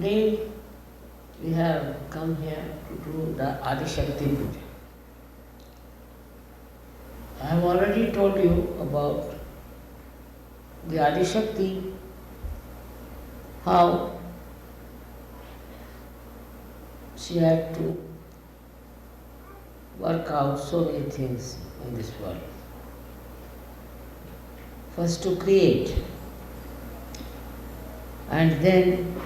Today we have come here to do the Adishakti Puja. I have already told you about the Adishakti, how she had to work out so many things in this world. First to create, and then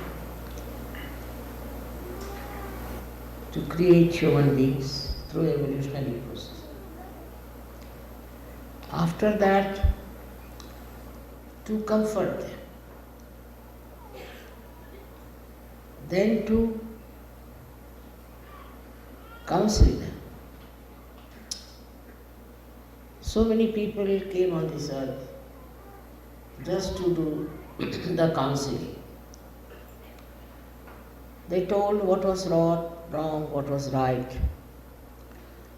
to create human beings through evolutionary process. After that, to comfort them. Then to counsel them. So many people came on this earth just to do the counseling. They told what was wrong, what was right,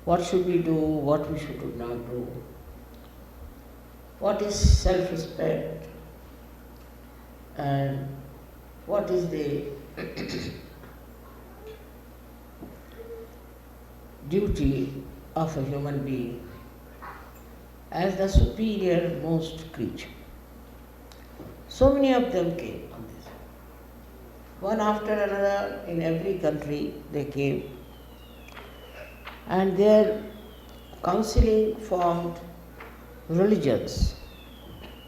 what should we do, what we should not do, what is self-respect, and what is the duty of a human being as the superior most creature. So many of them came on this. One after another in every country they came, and their counseling formed religions.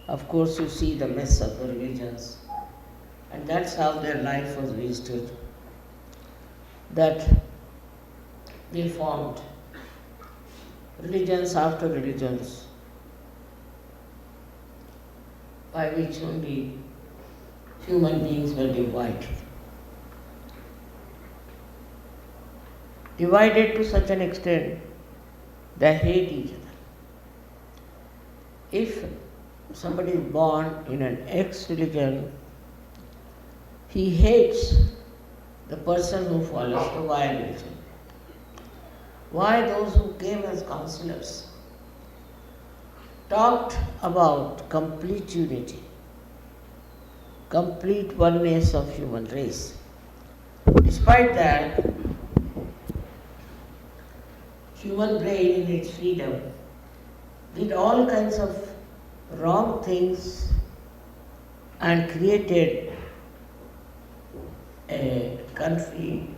Of course, you see the mess of the religions, and that's how their life was wasted. That they formed religions after religions, by which only human beings were divided. Divided to such an extent they hate each other. If somebody is born in an X religion, he hates the person who follows the Y religion. Why? Those who came as counselors talked about complete unity, complete oneness of human race. Despite that, human brain in its freedom did all kinds of wrong things and created a country,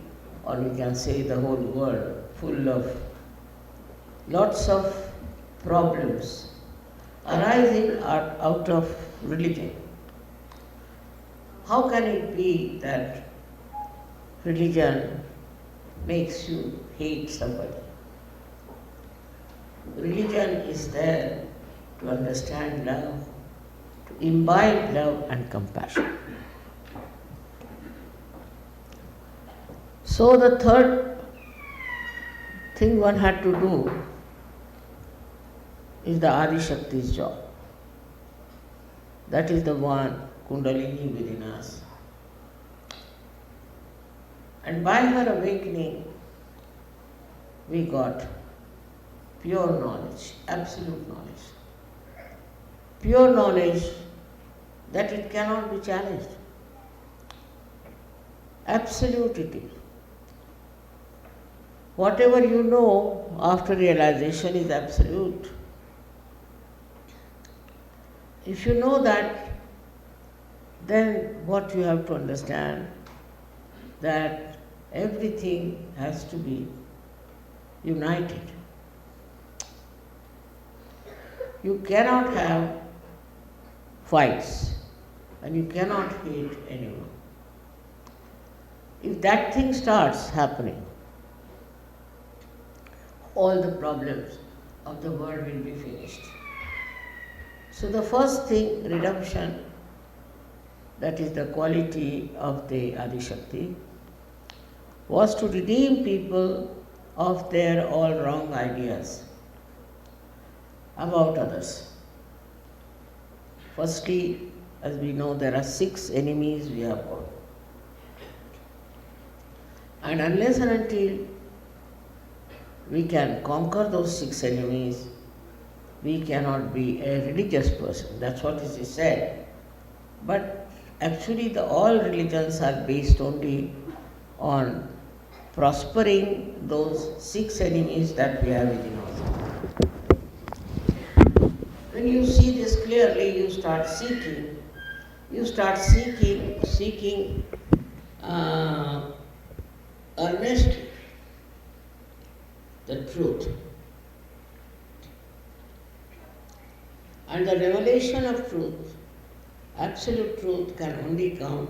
or we can say the whole world, full of lots of problems arising out of religion. How can it be that religion makes you hate somebody? Religion is there to understand love, to imbibe love and compassion. So the third thing one had to do is the Adi Shakti's job. That is the one Kundalini within us. And by her awakening, we got pure knowledge, absolute knowledge. Pure knowledge that it cannot be challenged. Absolute it is. Whatever you know after realization is absolute. If you know that, then what you have to understand that everything has to be united. You cannot have fights and you cannot hate anyone. If that thing starts happening, all the problems of the world will be finished. So the first thing, redemption, that is the quality of the Adi Shakti, was to redeem people of their all wrong ideas about others. Firstly, as we know, there are 6 enemies we have got. And unless and until we can conquer those 6 enemies, we cannot be a religious person. That's what it is said. But Actually, all religions are based only on prospering those six enemies that we have within us. When you see this clearly, seeking uh, earnestly the truth. And the revelation of truth, absolute truth, can only come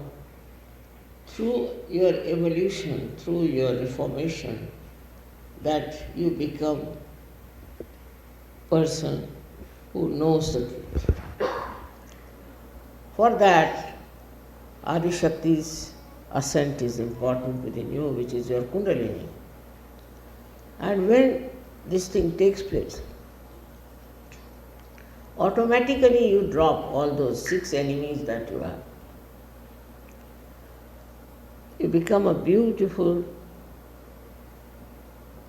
through your evolution, through your reformation, that you become person who knows the truth. For that, Adi Shakti's ascent is important within you, which is your Kundalini. And when this thing takes place, automatically you drop all those six enemies that you have. You become a beautiful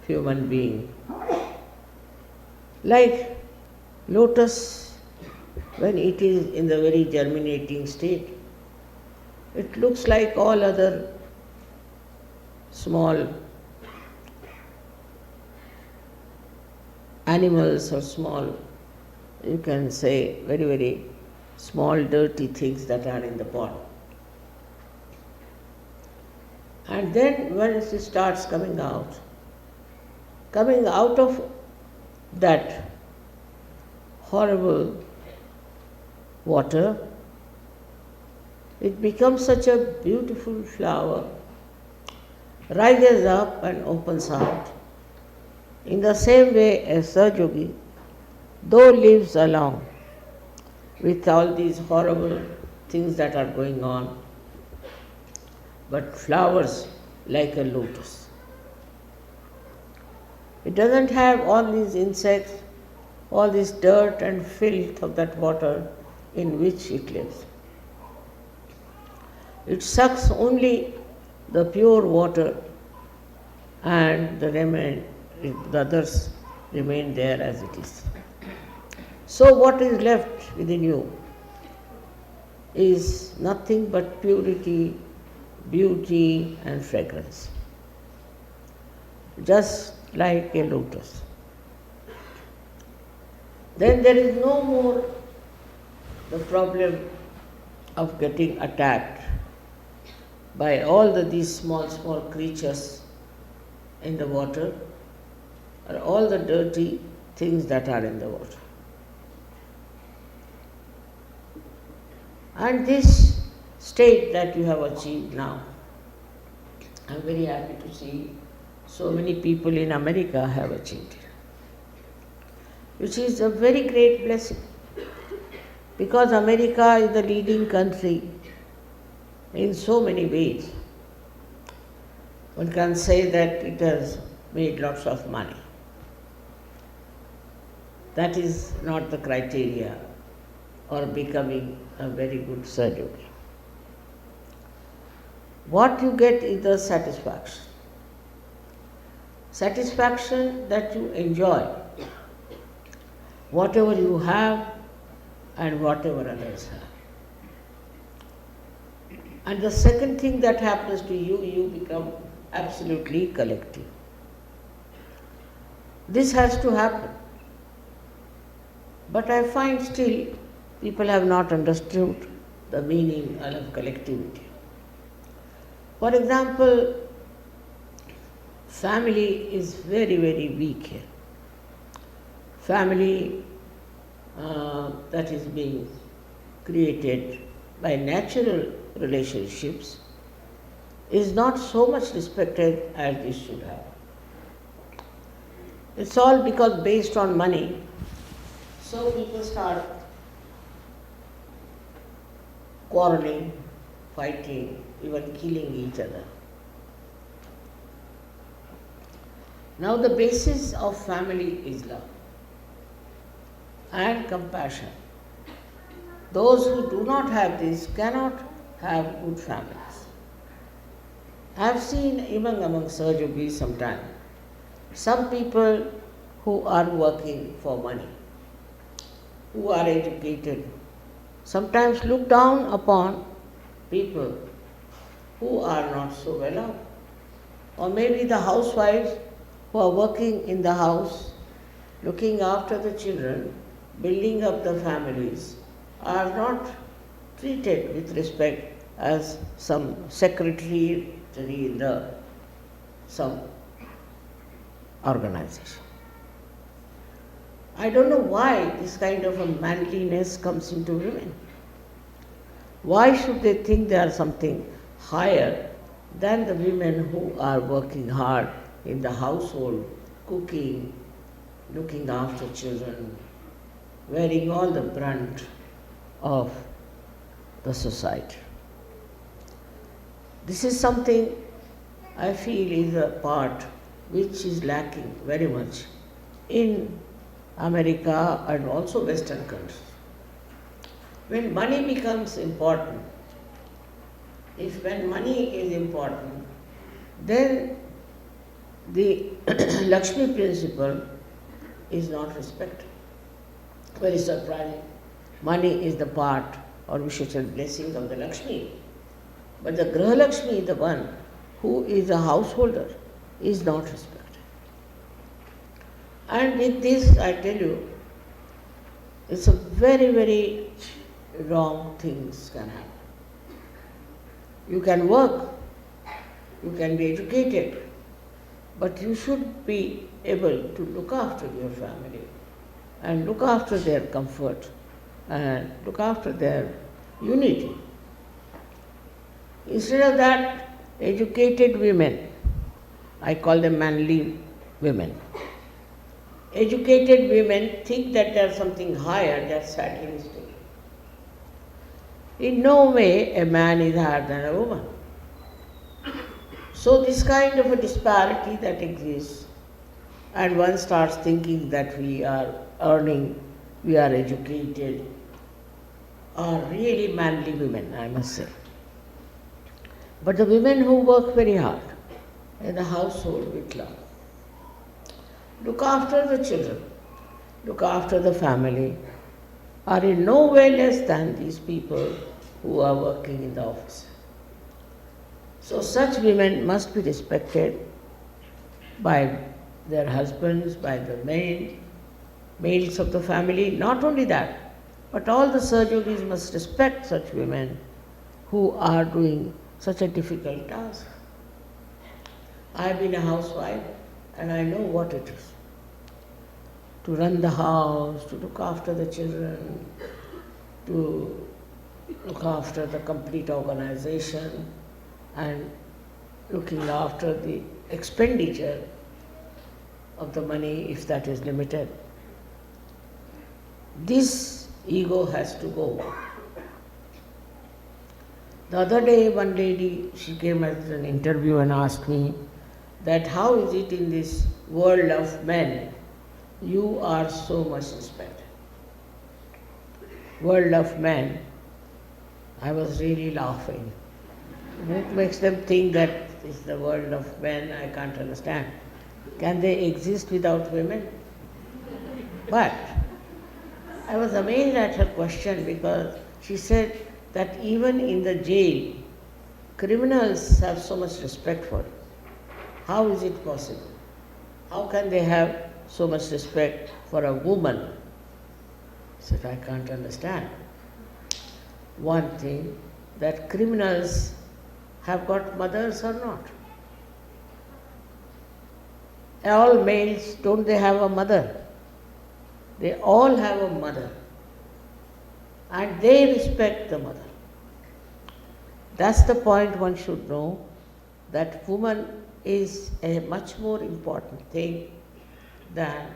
human being. Like lotus, when it is in the very germinating state, it looks like all other small animals or small, you can say, very, very small dirty things that are in the pot. And then when it starts coming out of that horrible water, it becomes such a beautiful flower, rises up and opens out. In the same way as Sahaja, though lives along with all these horrible things that are going on, but flowers like a lotus. It doesn't have all these insects, all this dirt and filth of that water in which it lives. It sucks only the pure water, and the others remain there as it is. So what is left within you is nothing but purity, beauty and fragrance, just like a lotus. Then there is no more the problem of getting attacked by all these small creatures in the water, or all the dirty things that are in the water. And this state that you have achieved now, I am very happy to see so many people in America have achieved it, which is a very great blessing, because America is the leading country in so many ways. One can say that it has made lots of money. That is not the criteria or becoming a very good surgeon. What you get is the satisfaction. Satisfaction that you enjoy whatever you have and whatever others have. And the second thing that happens to you, you become absolutely collective. This has to happen. But I find still people have not understood the meaning of collectivity. For example, family is very, very weak here. Family that is being created by natural relationships is not so much respected as it should have. It's all because based on money, so people start quarreling, fighting, even killing each other. Now the basis of family is love and compassion. Those who do not have this cannot have good families. I have seen even among Sahajogis sometimes, some people who are working for money, who are educated, sometimes look down upon people who are not so well off. Or maybe the housewives who are working in the house, looking after the children, building up the families, are not treated with respect as some secretary in some organization. I don't know why this kind of a manliness comes into women. Why should they think they are something higher than the women who are working hard in the household, cooking, looking after children, wearing all the brunt of the society? This is something I feel is a part which is lacking very much in America and also Western countries. When money becomes important, when money is important, then the Lakshmi principle is not respected. Very surprising. Money is the part, or we should say blessing of the Lakshmi. But the Graha Lakshmi, the one who is a householder, is not respected. And with this, I tell you, it's a very, very wrong things can happen. You can work, you can be educated, but you should be able to look after your family and look after their comfort and look after their unity. Instead of that, educated women, I call them manly women, educated women think that they are something higher, they are sadly mistaken. In no way a man is higher than a woman. So this kind of a disparity that exists, and one starts thinking that we are earning, we are educated, are really manly women, I must say. But the women who work very hard in the household with love, look after the children, look after the family, are in no way less than these people who are working in the office. So such women must be respected by their husbands, by the males of the family. Not only that, but all the Sahajogis must respect such women who are doing such a difficult task. I have been a housewife and I know what it is to run the house, to look after the children, to look after the complete organization and looking after the expenditure of the money if that is limited. This ego has to go. The other day one lady, she came at an interview and asked me that how is it in this world of men you are so much respected. World of men, I was really laughing. What makes them think that it's the world of men? I can't understand. Can they exist without women? But I was amazed at her question because she said that even in the jail, criminals have so much respect for it. How is it possible? How can they have so much respect for a woman? I said, I can't understand. One thing, that criminals have got mothers or not? All males, don't they have a mother? They all have a mother. And they respect the mother. That's the point one should know, that woman is a much more important thing than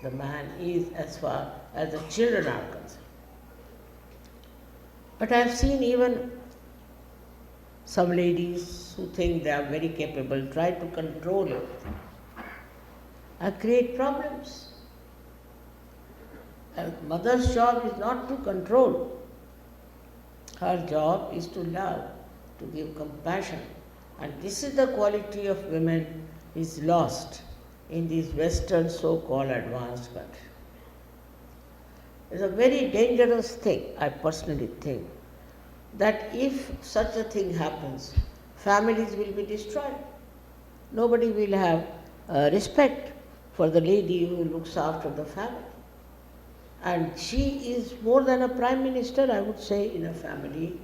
the man is as far as the children are concerned. But I have seen even some ladies who think they are very capable try to control everything and create problems. A mother's job is not to control. Her job is to love, to give compassion. And this is the quality of women is lost in these Western so-called advanced countries. It's a very dangerous thing, I personally think, that if such a thing happens, families will be destroyed. Nobody will have respect for the lady who looks after the family. And she is more than a prime minister, I would say, in a family,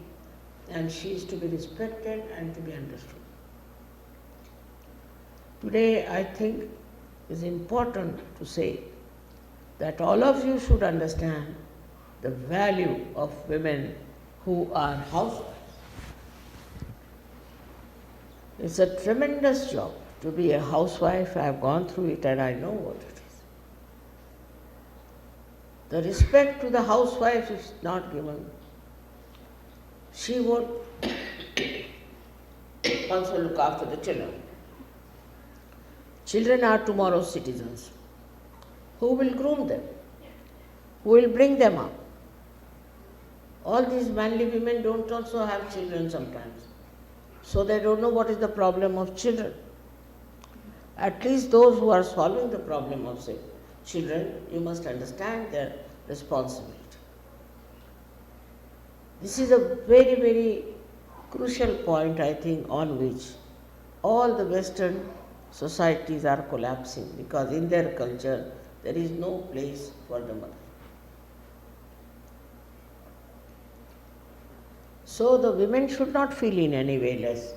and she is to be respected and to be understood. Today, I think it is important to say that all of you should understand the value of women who are housewives. It's a tremendous job to be a housewife. I have gone through it and I know what it is. The respect to the housewife is not given. She would also look after the children. Children are tomorrow's citizens. Who will groom them? Who will bring them up? All these manly women don't also have children sometimes. So they don't know what is the problem of children. At least those who are solving the problem of children, you must understand their responsibility. This is a very, very crucial point, I think, on which all the Western societies are collapsing, because in their culture there is no place for the mother. So the women should not feel in any way less.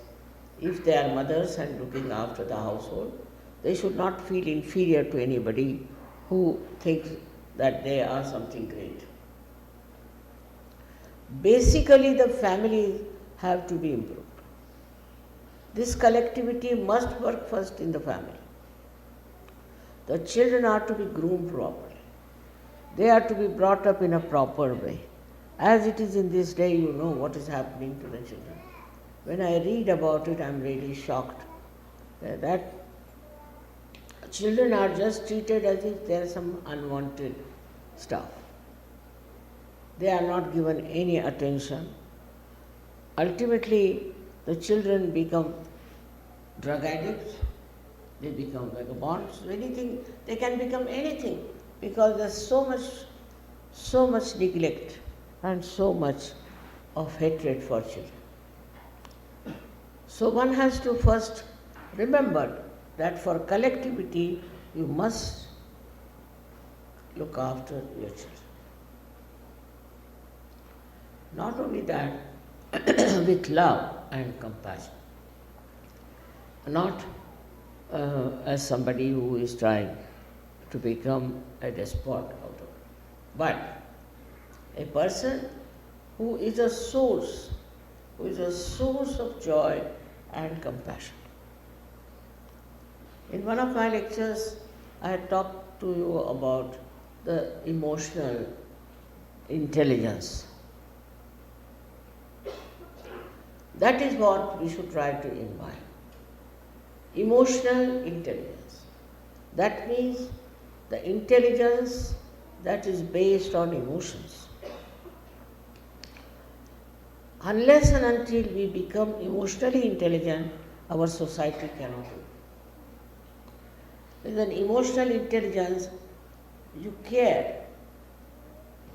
If they are mothers and looking after the household, they should not feel inferior to anybody who thinks that they are something great. Basically, the families have to be improved. This collectivity must work first in the family. The children are to be groomed properly. They are to be brought up in a proper way. As it is in this day, you know what is happening to the children. When I read about it, I am really shocked that children are just treated as if they are some unwanted stuff. They are not given any attention. Ultimately, the children become drug addicts, they become vagabonds, anything, they can become anything, because there is so much neglect and so much of hatred for children. So one has to first remember that for collectivity, you must look after your children. Not only that, with love and compassion. Not as somebody who is trying to become a despot out of it, but a person who is a source of joy and compassion. In one of my lectures, I had talked to you about the emotional intelligence. That is what we should try to imbibe. Emotional intelligence. That means the intelligence that is based on emotions. Unless and until we become emotionally intelligent, our society cannot do. With an emotional intelligence, you care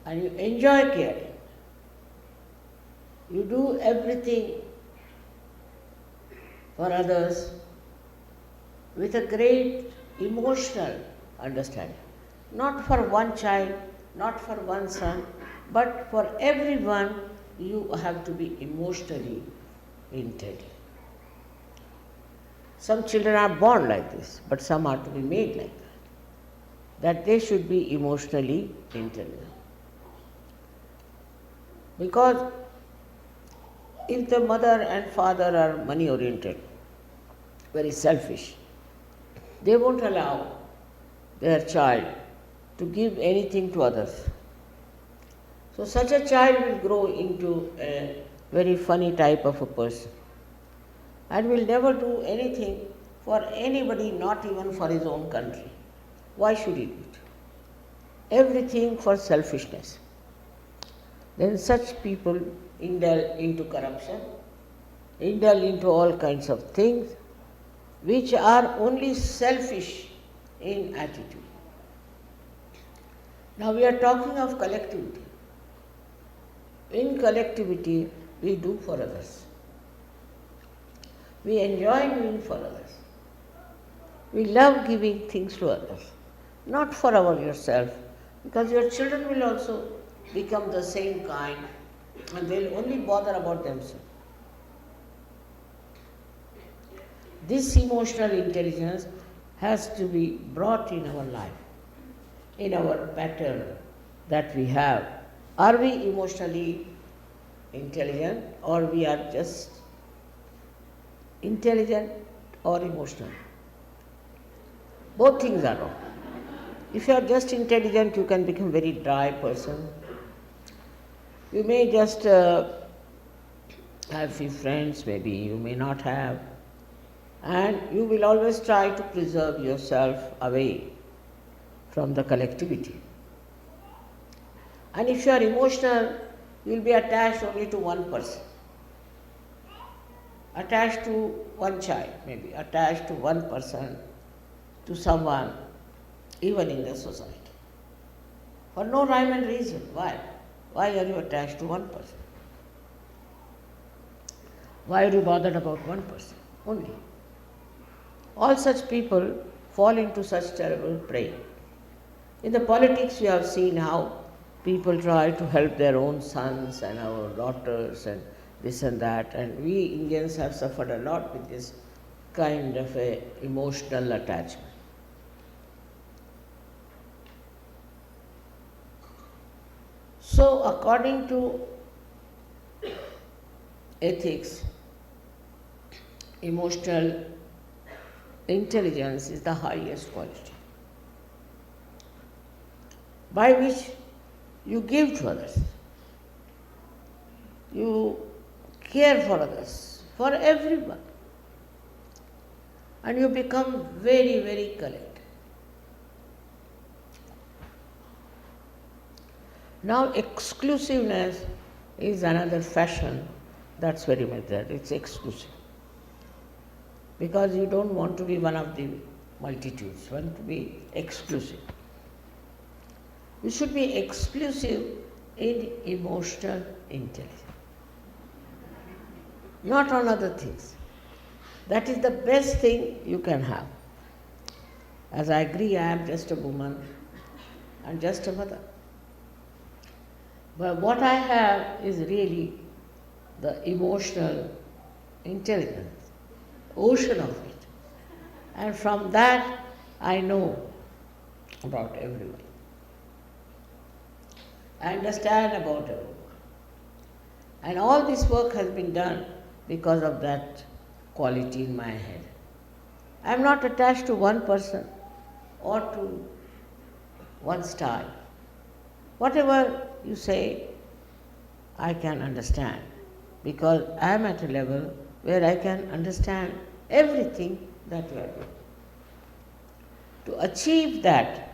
and you enjoy caring. You do everything for others with a great emotional understanding. Not for one child, not for one son, but for everyone you have to be emotionally intelligent. Some children are born like this, but some are to be made like that they should be emotionally intelligent. Because if the mother and father are money oriented, very selfish, they won't allow their child to give anything to others. So such a child will grow into a very funny type of a person and will never do anything for anybody, not even for his own country. Why should he do it? Everything for selfishness. Then such people indulge into corruption, indulge into all kinds of things which are only selfish in attitude. Now we are talking of collectivity. In collectivity, we do for others. We enjoy doing for others. We love giving things to others, not for yourself, because your children will also become the same kind and they'll only bother about themselves. This emotional intelligence has to be brought in our life, in our pattern that we have. Are we emotionally intelligent, or we are just intelligent or emotional? Both things are wrong. If you are just intelligent, you can become a very dry person. You may just have few friends, maybe you may not have, and you will always try to preserve yourself away from the collectivity. And if you are emotional, you will be attached only to one person, attached to one child, maybe attached to one person, to someone, even in the society, for no rhyme and reason. Why? Why are you attached to one person? Why are you bothered about one person only? All such people fall into such terrible prey. In the politics, we have seen how people try to help their own sons and our daughters and this and that, and we Indians have suffered a lot with this kind of a emotional attachment. So, according to ethics, emotional intelligence is the highest quality by which you give to others, you care for others, for everyone, and you become very, very collected. Now, exclusiveness is another fashion that's very much there. It's exclusive. Because you don't want to be one of the multitudes, you want to be exclusive. You should be exclusive in emotional intelligence, not on other things. That is the best thing you can have. As I agree, I am just a woman and just a mother. But what I have is really the emotional intelligence, ocean of it. And from that, I know about everyone. I understand about everyone. And all this work has been done because of that quality in my head. I am not attached to one person or to one style. Whatever you say, I can understand, because I am at a level where I can understand everything that you are doing. To achieve that,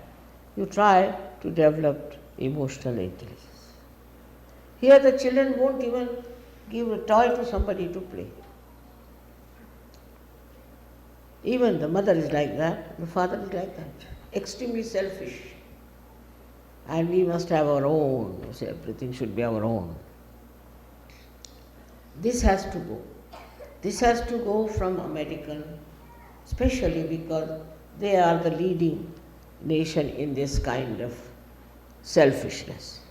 you try to develop emotional intelligence. Here the children won't even give a toy to somebody to play. Even the mother is like that, the father is like that, extremely selfish. And we must have our own, you say everything should be our own. This has to go. This has to go from American, especially because they are the leading nation in this kind of selfishness.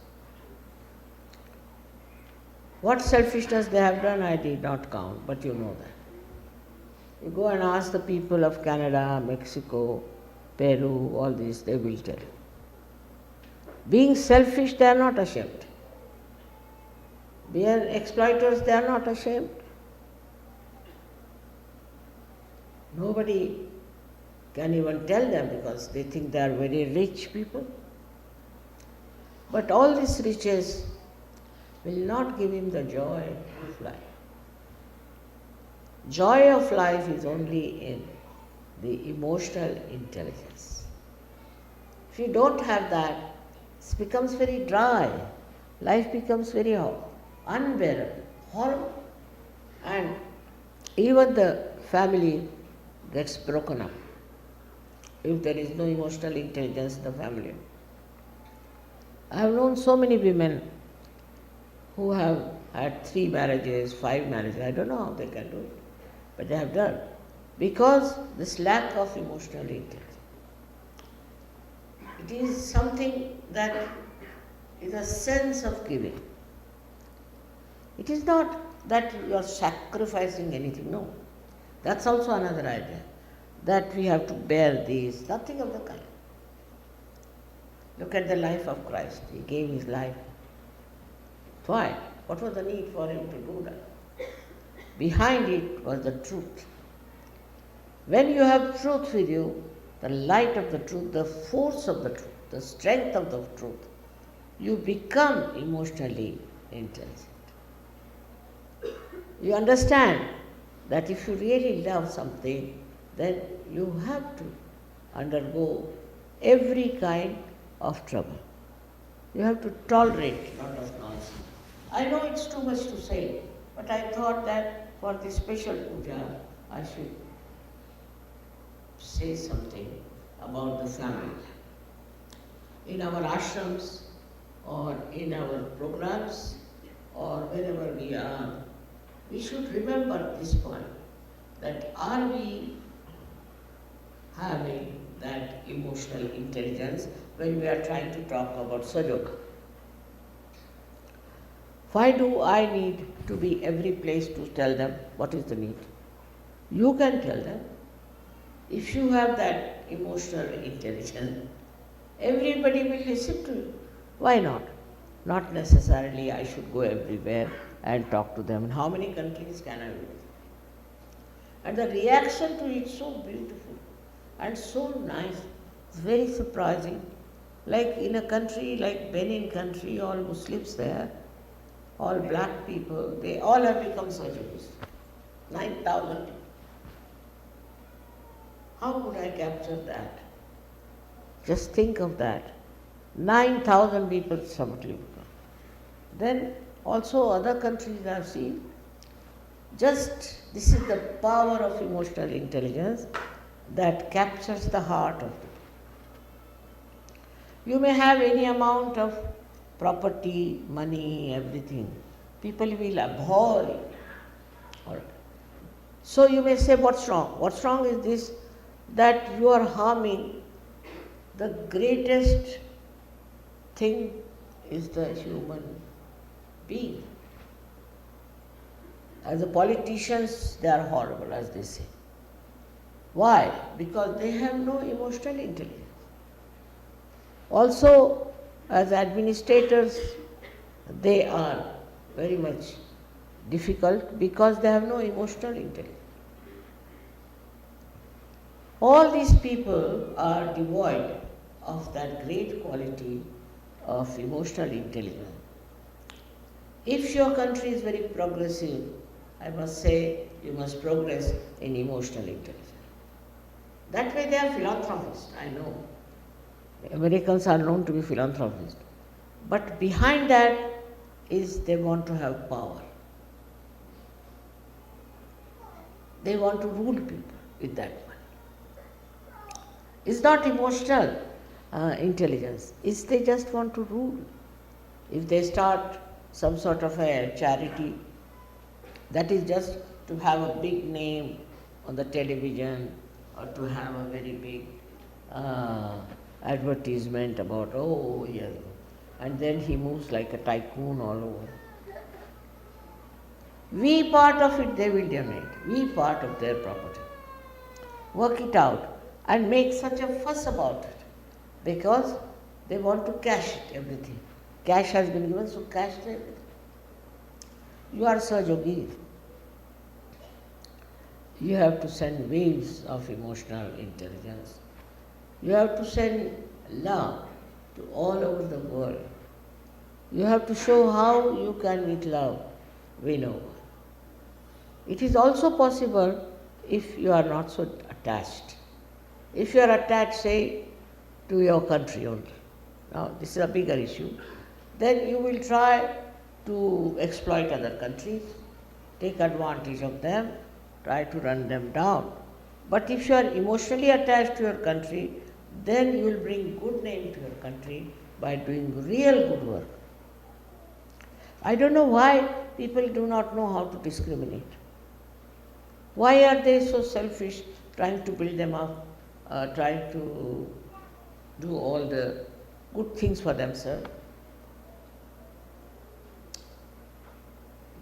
What selfishness they have done, I did not count, but you know that. You go and ask the people of Canada, Mexico, Peru, all these, they will tell you. Being selfish, they are not ashamed. Being exploiters, they are not ashamed. Nobody can even tell them because they think they are very rich people. But all these riches will not give him the joy of life. Joy of life is only in the emotional intelligence. If you don't have that, it becomes very dry. Life becomes very unbearable, horrible. And even the family gets broken up if there is no emotional intelligence in the family. I have known so many women who have had 3 marriages, 5 marriages. I don't know how they can do it, but they have done. Because this lack of emotional intelligence. It is something that is a sense of giving. It is not that you are sacrificing anything, no. That's also another idea, that we have to bear these, nothing of the kind. Look at the life of Christ. He gave his life. Why? What was the need for him to do that? Behind it was the truth. When you have truth with you, the light of the truth, the force of the truth, the strength of the truth, you become emotionally intelligent. You understand that if you really love something, then you have to undergo every kind of trouble. You have to tolerate a lot of nonsense. I know it's too much to say, but I thought that for this special puja, I should say something about the family. In our ashrams, or in our programs, or wherever we are, we should remember this point, that are we having that emotional intelligence when we are trying to talk about Sajoga? Why do I need to be every place to tell them what is the need? You can tell them. If you have that emotional intelligence, everybody will listen to you. Why not? Not necessarily I should go everywhere and talk to them. In how many countries can I visit? And the reaction to it is so beautiful and so nice. It's very surprising. Like in a country like Benin country, all Muslims there, all black people, they all have become surgeons. 9,000 people. How could I capture that? Just think of that. 9,000 people suddenly become. Then also other countries I have seen. Just this is the power of emotional intelligence that captures the heart of people. You may have any amount of property, money, everything. People will abhor it. All right. So you may say, what's wrong? What's wrong is this, that you are harming the greatest thing is the human being. As the politicians, they are horrible, as they say. Why? Because they have no emotional intelligence. Also, as administrators, they are very much difficult because they have no emotional intelligence. All these people are devoid of that great quality of emotional intelligence. If your country is very progressive, I must say you must progress in emotional intelligence. That way they are philanthropists, I know. The Americans are known to be philanthropists. But behind that is they want to have power. They want to rule people with that money. It's not emotional intelligence, it's they just want to rule. If they start some sort of a charity, that is just to have a big name on the television or to have a very big advertisement about, oh yes, and then he moves like a tycoon all over. We part of it they will donate, we part of their property. Work it out and make such a fuss about it because they want to cash it, everything. Cash has been given, so cash everything. You are Sahajogis. You have to send waves of emotional intelligence. You have to send love to all over the world. You have to show how you can with love win over. It is also possible if you are not so attached. If you are attached, say, to your country only. Now, this is a bigger issue. Then you will try to exploit other countries, take advantage of them, try to run them down. But if you are emotionally attached to your country, then you will bring good name to your country by doing real good work. I don't know why people do not know how to discriminate. Why are they so selfish, trying to build them up, trying to do all the good things for themselves?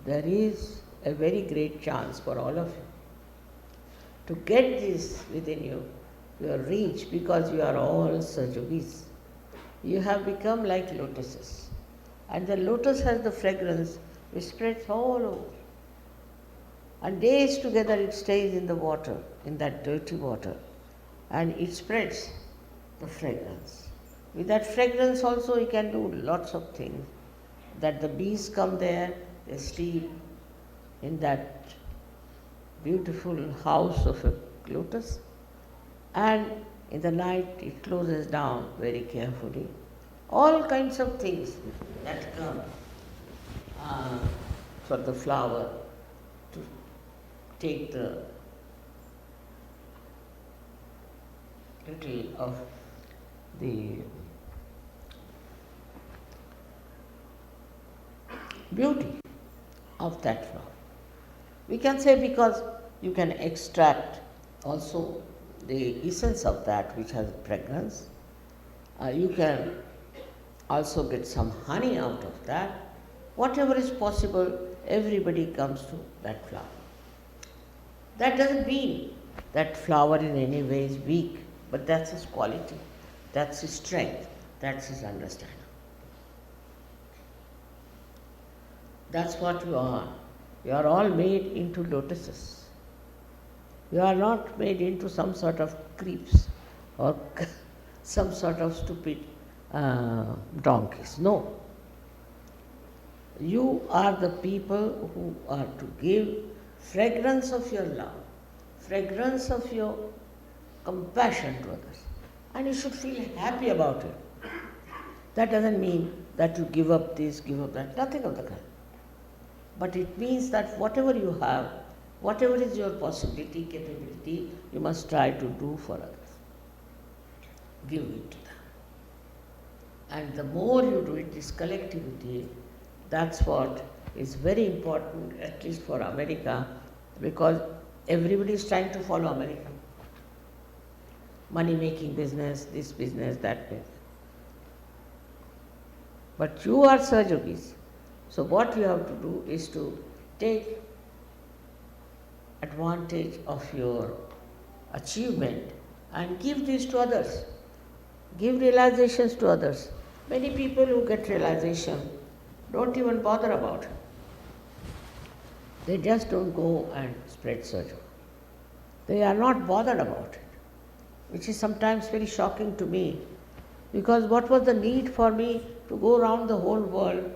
There is a very great chance for all of you to get this within you, your reach, because you are all Sahajogis. You have become like lotuses. And the lotus has the fragrance which spreads all over. And days together it stays in the water, in that dirty water, and it spreads the fragrance. With that fragrance also you can do lots of things. That the bees come there, they sleep in that beautiful house of a lotus, and in the night it closes down very carefully. All kinds of things that come for the flower to take the little of the beauty of that flower. We can say because you can extract also the essence of that which has fragrance. You can also get some honey out of that. Whatever is possible, everybody comes to that flower. That doesn't mean that flower in any way is weak, but that's his quality, that's his strength, that's his understanding. That's what you are. You are all made into lotuses. You are not made into some sort of creeps or some sort of stupid donkeys. No. You are the people who are to give fragrance of your love, fragrance of your compassion to others. And you should feel happy about it. That doesn't mean that you give up this, give up that, nothing of the kind. But it means that whatever you have, whatever is your possibility, capability, you must try to do for others. Give it to them. And the more you do it, this collectivity, that's what is very important, at least for America, because everybody is trying to follow America. Money-making business, this business, that business. But you are Sahajogis. So what you have to do is to take advantage of your achievement and give this to others. Give realizations to others. Many people who get realization don't even bother about it. They just don't go and spread Sahaja. They are not bothered about it, which is sometimes very shocking to me, because what was the need for me to go around the whole world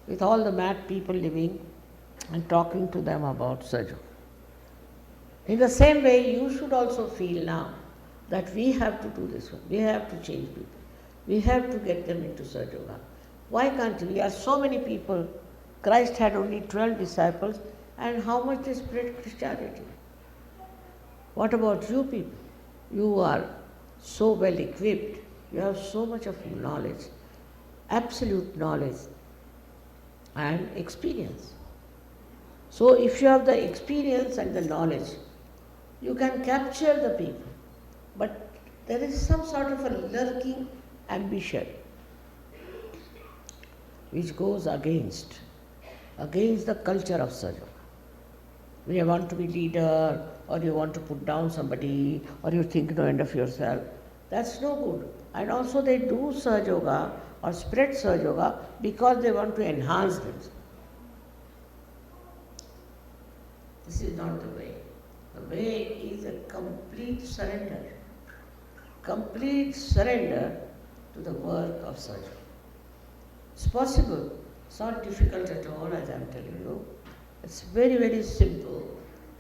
with all the mad people living and talking to them about Sahaja? In the same way, you should also feel now that we have to do this one. We have to change people. We have to get them into Sahaja. Why can't we? We are so many people. Christ had only 12 disciples, and how much they spread Christianity? What about you people? You are so well equipped. You have so much of knowledge, absolute knowledge and experience. So if you have the experience and the knowledge, you can capture the people. But there is some sort of a lurking ambition which goes against the culture of Sahaja. When you want to be leader, or you want to put down somebody, or you think no end of yourself, that's no good. And also they do Sahaja Yoga or spread Sahaja Yoga because they want to enhance themselves. This is not the way. The way is a complete surrender to the work of Sahaja. It's possible. It's not difficult at all, as I'm telling you. It's very, very simple.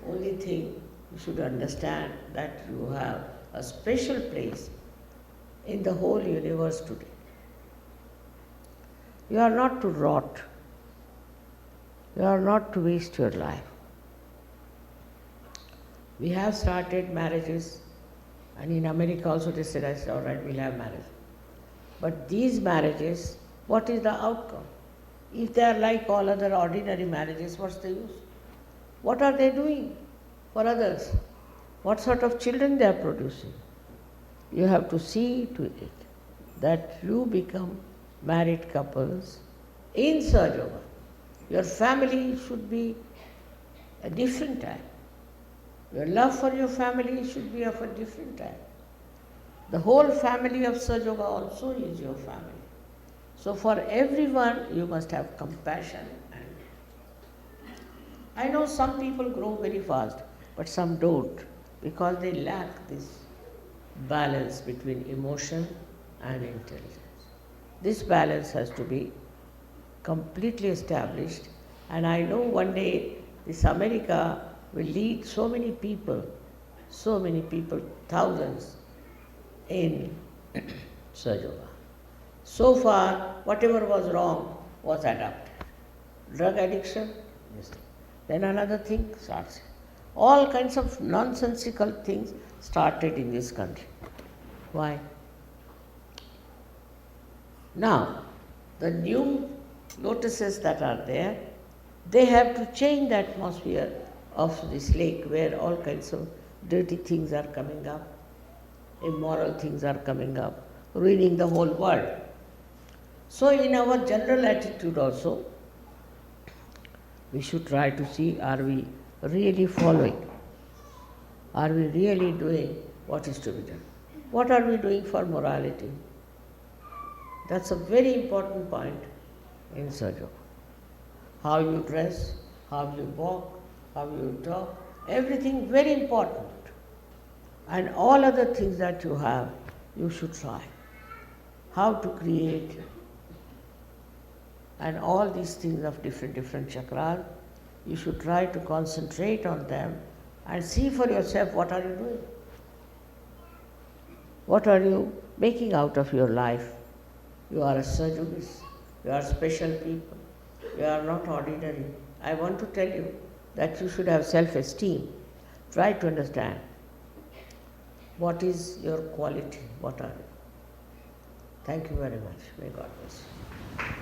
Only thing you should understand that you have a special place in the whole universe today. You are not to rot. You are not to waste your life. We have started marriages, and in America also they said, I said, all right, we'll have marriage. But these marriages, what is the outcome? If they are like all other ordinary marriages, what's the use? What are they doing for others? What sort of children they are producing? You have to see to it that you become married couples in Sahaja. Your family should be a different type. Your love for your family should be of a different type. The whole family of Sahaja also is your family. So for everyone you must have compassion. And I know some people grow very fast, but some don't because they lack this balance between emotion and intelligence. This balance has to be completely established, and I know one day this America will lead so many people, thousands in Sahaja. So far, whatever was wrong was adopted. Drug addiction, yes. Then another thing starts. All kinds of nonsensical things started in this country. Why? Now, the new lotuses that are there, they have to change the atmosphere of this lake where all kinds of dirty things are coming up, immoral things are coming up, ruining the whole world. So in our general attitude also, we should try to see, are we really following? Are we really doing what is to be done? What are we doing for morality? That's a very important point in Sahaja. How you dress, how you walk, how you talk, everything very important. And all other things that you have, you should try. How to create, and all these things of different chakras, you should try to concentrate on them and see for yourself what are you doing. What are you making out of your life? You are a Sajogis, you are special people, you are not ordinary. I want to tell you that you should have self-esteem. Try to understand what is your quality, what are you. Thank you very much. May God bless you.